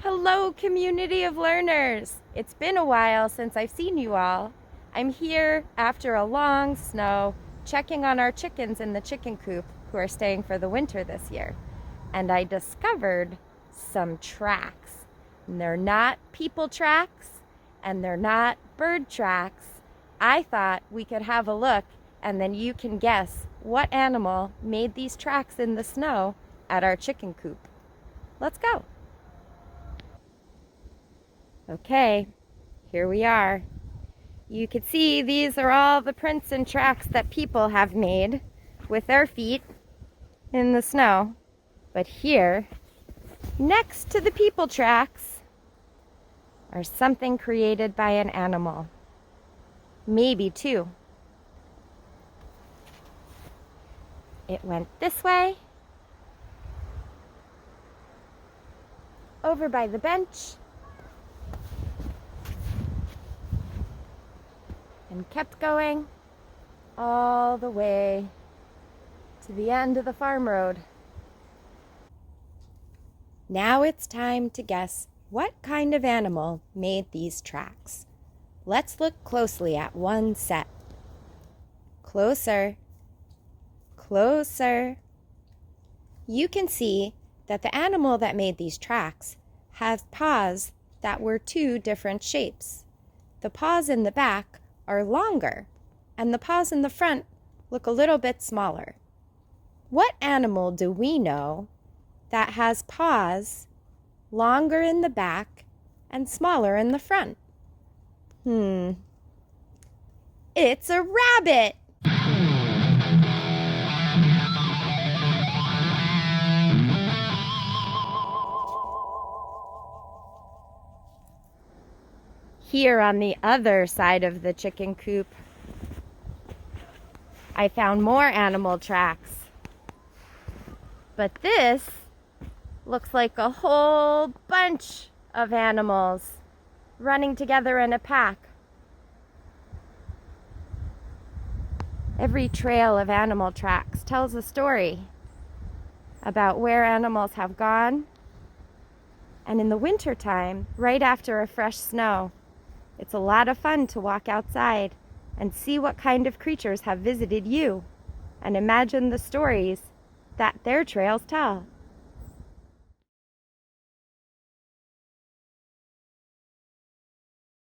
Hello, community of learners! It's been a while since I've seen you all. I'm here after a long snow, checking on our chickens in the chicken coop who are staying for the winter this year. And I discovered some tracks. And they're not people tracks, and they're not bird tracks. I thought we could have a look, and then you can guess what animal made these tracks in the snow at our chicken coop. Let's go. Okay, here we are. You can see these are all the prints and tracks that people have made with their feet in the snow. But here, next to the people tracks, are something created by an animal. Maybe two. It went this way, over by the bench, and kept going all the way to the end of the farm road. Now it's time to guess what kind of animal made these tracks. Let's look closely at one set. Closer, closer. You can see that the animal that made these tracks has paws that were two different shapes. The paws in the back are longer, and the paws in the front look a little bit smaller. What animal do we know that has paws longer in the back and smaller in the front? It's a rabbit! Here on the other side of the chicken coop, I found more animal tracks. But this looks like a whole bunch of animals running together in a pack. Every trail of animal tracks tells a story about where animals have gone. And in the wintertime, right after a fresh snow, it's a lot of fun to walk outside and see what kind of creatures have visited you and imagine the stories that their trails tell.